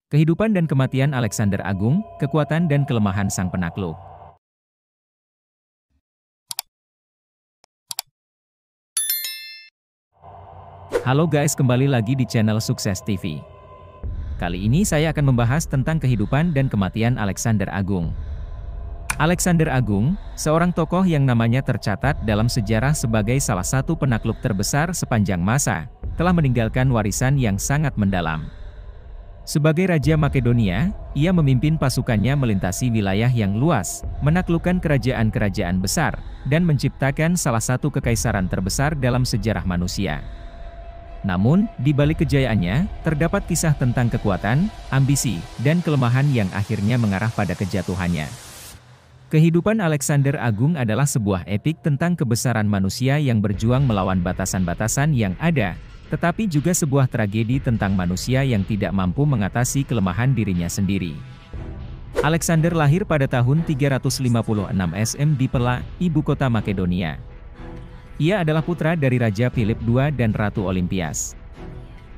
Kehidupan dan kematian Alexander Agung, kekuatan dan kelemahan sang penakluk. Halo guys, kembali lagi di channel Sukses TV. Kali ini saya akan membahas tentang kehidupan dan kematian Alexander Agung. Alexander Agung, seorang tokoh yang namanya tercatat dalam sejarah sebagai salah satu penakluk terbesar sepanjang masa, telah meninggalkan warisan yang sangat mendalam. Sebagai Raja Makedonia, ia memimpin pasukannya melintasi wilayah yang luas, menaklukkan kerajaan-kerajaan besar, dan menciptakan salah satu kekaisaran terbesar dalam sejarah manusia. Namun, di balik kejayaannya, terdapat kisah tentang kekuatan, ambisi, dan kelemahan yang akhirnya mengarah pada kejatuhannya. Kehidupan Alexander Agung adalah sebuah epik tentang kebesaran manusia yang berjuang melawan batasan-batasan yang ada, tetapi juga sebuah tragedi tentang manusia yang tidak mampu mengatasi kelemahan dirinya sendiri. Alexander lahir pada tahun 356 SM di Pella, ibu kota Makedonia. Ia adalah putra dari Raja Philip II dan Ratu Olympias.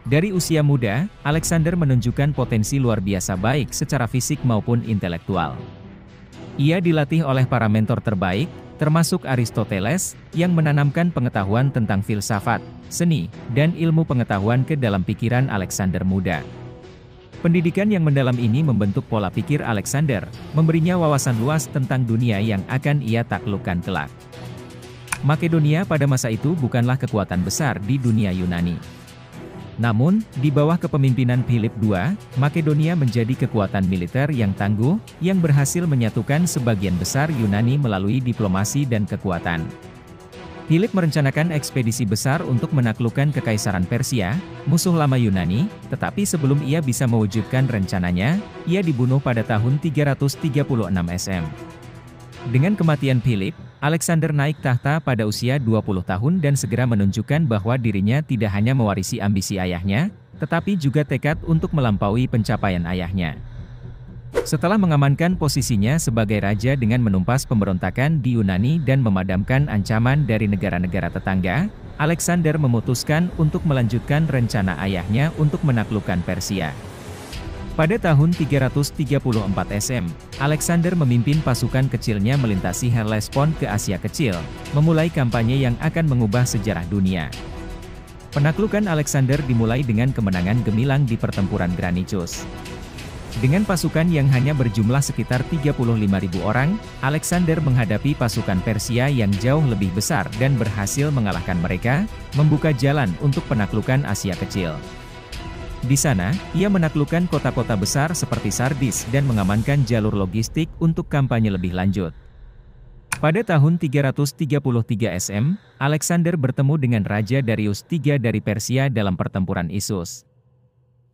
Dari usia muda, Alexander menunjukkan potensi luar biasa baik secara fisik maupun intelektual. Ia dilatih oleh para mentor terbaik, termasuk Aristoteles, yang menanamkan pengetahuan tentang filsafat, seni, dan ilmu pengetahuan ke dalam pikiran Alexander muda. Pendidikan yang mendalam ini membentuk pola pikir Alexander, memberinya wawasan luas tentang dunia yang akan ia taklukkan kelak. Makedonia pada masa itu bukanlah kekuatan besar di dunia Yunani. Namun, di bawah kepemimpinan Philip II, Makedonia menjadi kekuatan militer yang tangguh, yang berhasil menyatukan sebagian besar Yunani melalui diplomasi dan kekuatan. Philip merencanakan ekspedisi besar untuk menaklukkan Kekaisaran Persia, musuh lama Yunani, tetapi sebelum ia bisa mewujudkan rencananya, ia dibunuh pada tahun 336 SM. Dengan kematian Philip, Alexander naik tahta pada usia 20 tahun dan segera menunjukkan bahwa dirinya tidak hanya mewarisi ambisi ayahnya, tetapi juga tekad untuk melampaui pencapaian ayahnya. Setelah mengamankan posisinya sebagai raja dengan menumpas pemberontakan di Yunani dan memadamkan ancaman dari negara-negara tetangga, Alexander memutuskan untuk melanjutkan rencana ayahnya untuk menaklukkan Persia. Pada tahun 334 SM, Alexander memimpin pasukan kecilnya melintasi Hellespont ke Asia Kecil, memulai kampanye yang akan mengubah sejarah dunia. Penaklukan Alexander dimulai dengan kemenangan gemilang di pertempuran Granicus. Dengan pasukan yang hanya berjumlah sekitar 35.000 orang, Alexander menghadapi pasukan Persia yang jauh lebih besar dan berhasil mengalahkan mereka, membuka jalan untuk penaklukan Asia Kecil. Di sana, ia menaklukkan kota-kota besar seperti Sardis dan mengamankan jalur logistik untuk kampanye lebih lanjut. Pada tahun 333 SM, Alexander bertemu dengan Raja Darius III dari Persia dalam pertempuran Issus.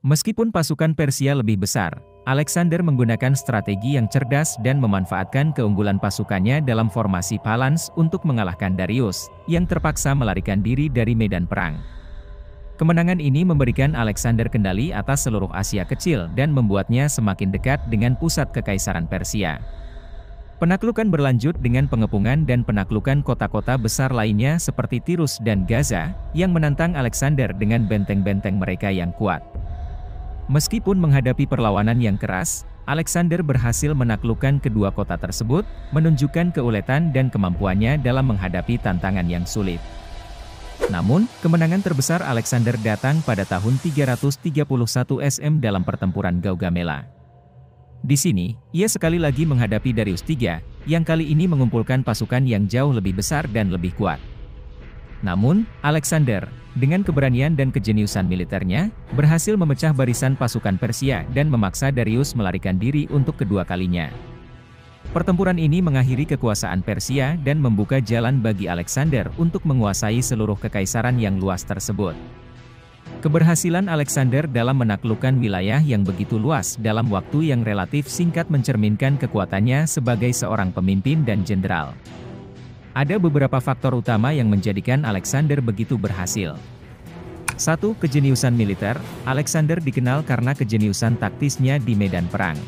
Meskipun pasukan Persia lebih besar, Alexander menggunakan strategi yang cerdas dan memanfaatkan keunggulan pasukannya dalam formasi phalanx untuk mengalahkan Darius, yang terpaksa melarikan diri dari medan perang. Kemenangan ini memberikan Alexander kendali atas seluruh Asia Kecil dan membuatnya semakin dekat dengan pusat Kekaisaran Persia. Penaklukan berlanjut dengan pengepungan dan penaklukan kota-kota besar lainnya seperti Tirus dan Gaza, yang menantang Alexander dengan benteng-benteng mereka yang kuat. Meskipun menghadapi perlawanan yang keras, Alexander berhasil menaklukkan kedua kota tersebut, menunjukkan keuletan dan kemampuannya dalam menghadapi tantangan yang sulit. Namun, kemenangan terbesar Alexander datang pada tahun 331 SM dalam pertempuran Gaugamela. Di sini, ia sekali lagi menghadapi Darius III, yang kali ini mengumpulkan pasukan yang jauh lebih besar dan lebih kuat. Namun, Alexander, dengan keberanian dan kejeniusan militernya, berhasil memecah barisan pasukan Persia dan memaksa Darius melarikan diri untuk kedua kalinya. Pertempuran ini mengakhiri kekuasaan Persia dan membuka jalan bagi Alexander untuk menguasai seluruh kekaisaran yang luas tersebut. Keberhasilan Alexander dalam menaklukkan wilayah yang begitu luas dalam waktu yang relatif singkat mencerminkan kekuatannya sebagai seorang pemimpin dan jenderal. Ada beberapa faktor utama yang menjadikan Alexander begitu berhasil. 1. Kejeniusan militer. Alexander dikenal karena kejeniusan taktisnya di medan perang.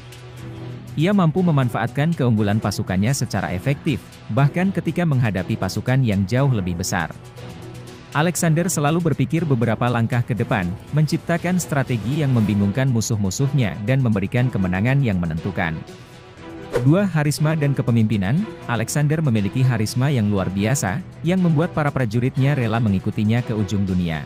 Ia mampu memanfaatkan keunggulan pasukannya secara efektif, bahkan ketika menghadapi pasukan yang jauh lebih besar. Alexander selalu berpikir beberapa langkah ke depan, menciptakan strategi yang membingungkan musuh-musuhnya dan memberikan kemenangan yang menentukan. 2. Harisma dan kepemimpinan. Alexander memiliki harisma yang luar biasa, yang membuat para prajuritnya rela mengikutinya ke ujung dunia.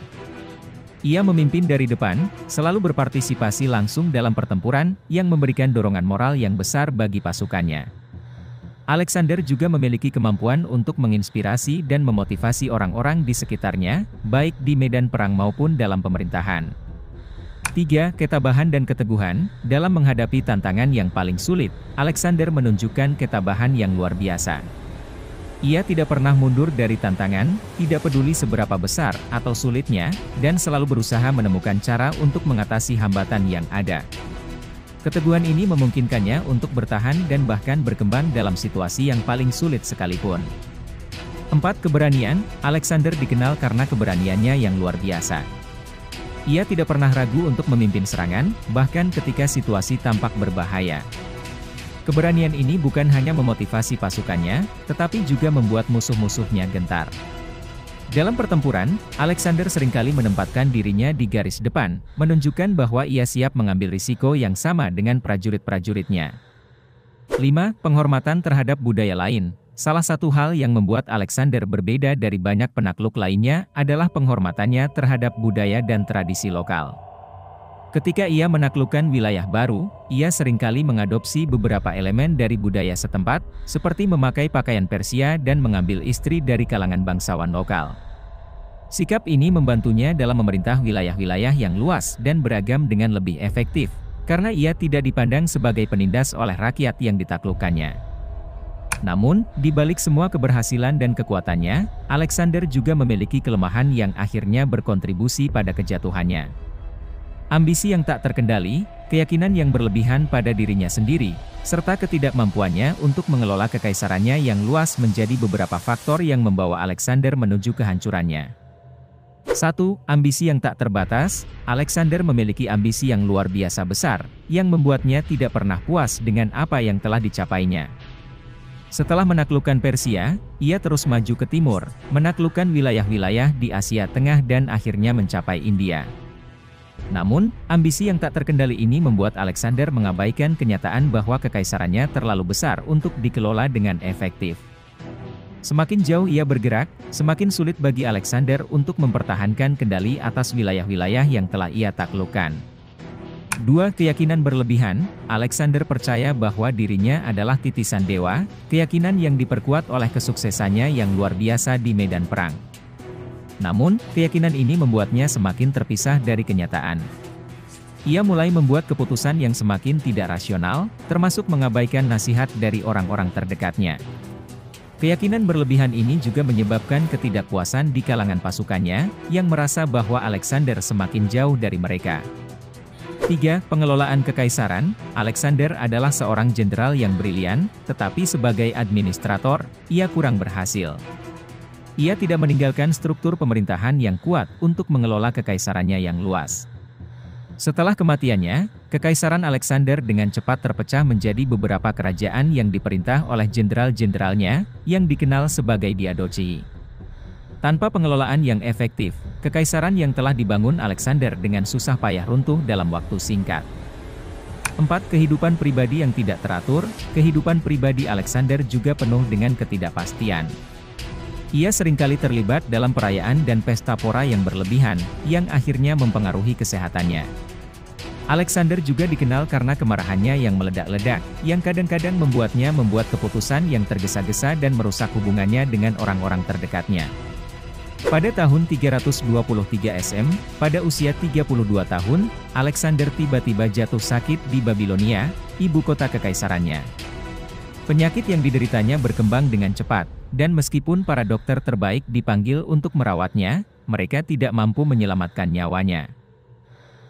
Ia memimpin dari depan, selalu berpartisipasi langsung dalam pertempuran, yang memberikan dorongan moral yang besar bagi pasukannya. Alexander juga memiliki kemampuan untuk menginspirasi dan memotivasi orang-orang di sekitarnya, baik di medan perang maupun dalam pemerintahan. 3. Ketabahan dan keteguhan. Dalam menghadapi tantangan yang paling sulit, Alexander menunjukkan ketabahan yang luar biasa. Ia tidak pernah mundur dari tantangan, tidak peduli seberapa besar atau sulitnya, dan selalu berusaha menemukan cara untuk mengatasi hambatan yang ada. Keteguhan ini memungkinkannya untuk bertahan dan bahkan berkembang dalam situasi yang paling sulit sekalipun. 4. Keberanian. Alexander dikenal karena keberaniannya yang luar biasa. Ia tidak pernah ragu untuk memimpin serangan, bahkan ketika situasi tampak berbahaya. Keberanian ini bukan hanya memotivasi pasukannya, tetapi juga membuat musuh-musuhnya gentar. Dalam pertempuran, Alexander seringkali menempatkan dirinya di garis depan, menunjukkan bahwa ia siap mengambil risiko yang sama dengan prajurit-prajuritnya. 5. Penghormatan terhadap budaya lain. Salah satu hal yang membuat Alexander berbeda dari banyak penakluk lainnya adalah penghormatannya terhadap budaya dan tradisi lokal. Ketika ia menaklukkan wilayah baru, ia seringkali mengadopsi beberapa elemen dari budaya setempat, seperti memakai pakaian Persia dan mengambil istri dari kalangan bangsawan lokal. Sikap ini membantunya dalam memerintah wilayah-wilayah yang luas dan beragam dengan lebih efektif, karena ia tidak dipandang sebagai penindas oleh rakyat yang ditaklukkannya. Namun, di balik semua keberhasilan dan kekuatannya, Alexander juga memiliki kelemahan yang akhirnya berkontribusi pada kejatuhannya. Ambisi yang tak terkendali, keyakinan yang berlebihan pada dirinya sendiri, serta ketidakmampuannya untuk mengelola kekaisarannya yang luas menjadi beberapa faktor yang membawa Alexander menuju kehancurannya. 1. Ambisi yang tak terbatas. Alexander memiliki ambisi yang luar biasa besar, yang membuatnya tidak pernah puas dengan apa yang telah dicapainya. Setelah menaklukkan Persia, ia terus maju ke timur, menaklukkan wilayah-wilayah di Asia Tengah dan akhirnya mencapai India. Namun, ambisi yang tak terkendali ini membuat Alexander mengabaikan kenyataan bahwa kekaisarannya terlalu besar untuk dikelola dengan efektif. Semakin jauh ia bergerak, semakin sulit bagi Alexander untuk mempertahankan kendali atas wilayah-wilayah yang telah ia taklukkan. 2. Keyakinan berlebihan. Alexander percaya bahwa dirinya adalah titisan dewa, keyakinan yang diperkuat oleh kesuksesannya yang luar biasa di medan perang. Namun, keyakinan ini membuatnya semakin terpisah dari kenyataan. Ia mulai membuat keputusan yang semakin tidak rasional, termasuk mengabaikan nasihat dari orang-orang terdekatnya. Keyakinan berlebihan ini juga menyebabkan ketidakpuasan di kalangan pasukannya, yang merasa bahwa Alexander semakin jauh dari mereka. 3. Pengelolaan kekaisaran. Alexander adalah seorang jenderal yang brilian, tetapi sebagai administrator, ia kurang berhasil. Ia tidak meninggalkan struktur pemerintahan yang kuat untuk mengelola kekaisarannya yang luas. Setelah kematiannya, kekaisaran Alexander dengan cepat terpecah menjadi beberapa kerajaan yang diperintah oleh jenderal-jenderalnya, yang dikenal sebagai diadochi. Tanpa pengelolaan yang efektif, kekaisaran yang telah dibangun Alexander dengan susah payah runtuh dalam waktu singkat. 4. Kehidupan pribadi yang tidak teratur. Kehidupan pribadi Alexander juga penuh dengan ketidakpastian. Ia seringkali terlibat dalam perayaan dan pesta pora yang berlebihan, yang akhirnya mempengaruhi kesehatannya. Alexander juga dikenal karena kemarahannya yang meledak-ledak, yang kadang-kadang membuatnya membuat keputusan yang tergesa-gesa dan merusak hubungannya dengan orang-orang terdekatnya. Pada tahun 323 SM, pada usia 32 tahun, Alexander tiba-tiba jatuh sakit di Babilonia, ibu kota kekaisarannya. Penyakit yang dideritanya berkembang dengan cepat, dan meskipun para dokter terbaik dipanggil untuk merawatnya, mereka tidak mampu menyelamatkan nyawanya.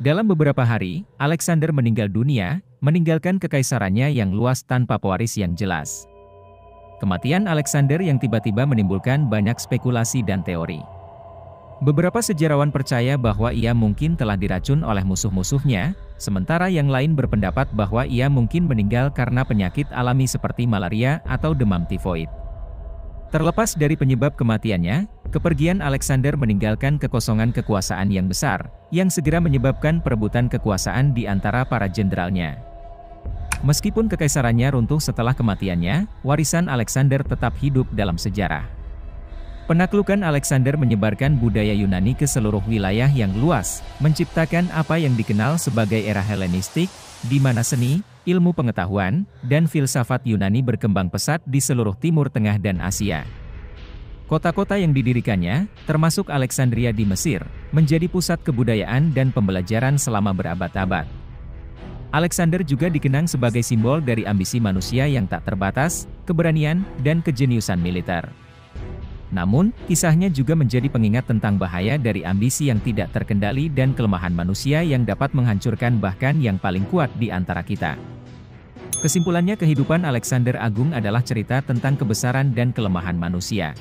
Dalam beberapa hari, Alexander meninggal dunia, meninggalkan kekaisarannya yang luas tanpa pewaris yang jelas. Kematian Alexander yang tiba-tiba menimbulkan banyak spekulasi dan teori. Beberapa sejarawan percaya bahwa ia mungkin telah diracun oleh musuh-musuhnya, sementara yang lain berpendapat bahwa ia mungkin meninggal karena penyakit alami seperti malaria atau demam tifoid. Terlepas dari penyebab kematiannya, Kepergian Alexander meninggalkan kekosongan kekuasaan yang besar, yang segera menyebabkan perebutan kekuasaan di antara para jenderalnya. Meskipun kekaisarannya runtuh setelah kematiannya, warisan Alexander tetap hidup dalam sejarah. Penaklukan Alexander menyebarkan budaya Yunani ke seluruh wilayah yang luas, menciptakan apa yang dikenal sebagai era Helenistik, di mana seni, ilmu pengetahuan, dan filsafat Yunani berkembang pesat di seluruh Timur Tengah dan Asia. Kota-kota yang didirikannya, termasuk Alexandria di Mesir, menjadi pusat kebudayaan dan pembelajaran selama berabad-abad. Alexander juga dikenang sebagai simbol dari ambisi manusia yang tak terbatas, keberanian, dan kejeniusan militer. Namun, kisahnya juga menjadi pengingat tentang bahaya dari ambisi yang tidak terkendali dan kelemahan manusia yang dapat menghancurkan bahkan yang paling kuat di antara kita. Kesimpulannya, kehidupan Alexander Agung adalah cerita tentang kebesaran dan kelemahan manusia.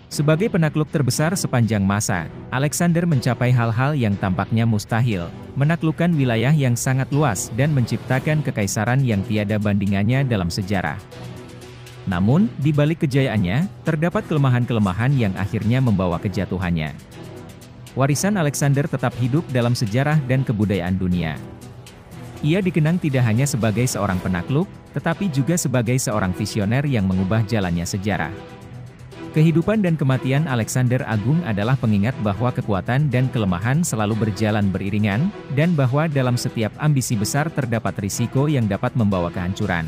Sebagai penakluk terbesar sepanjang masa, Alexander mencapai hal-hal yang tampaknya mustahil, menaklukkan wilayah yang sangat luas dan menciptakan kekaisaran yang tiada bandingannya dalam sejarah. Namun, di balik kejayaannya, terdapat kelemahan-kelemahan yang akhirnya membawa kejatuhannya. Warisan Alexander tetap hidup dalam sejarah dan kebudayaan dunia. Ia dikenang tidak hanya sebagai seorang penakluk, tetapi juga sebagai seorang visioner yang mengubah jalannya sejarah. Kehidupan dan kematian Alexander Agung adalah pengingat bahwa kekuatan dan kelemahan selalu berjalan beriringan, dan bahwa dalam setiap ambisi besar terdapat risiko yang dapat membawa kehancuran.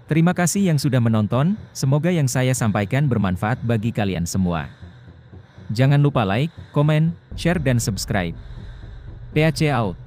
Terima kasih yang sudah menonton, semoga yang saya sampaikan bermanfaat bagi kalian semua. Jangan lupa like, komen, share dan subscribe. PAC out.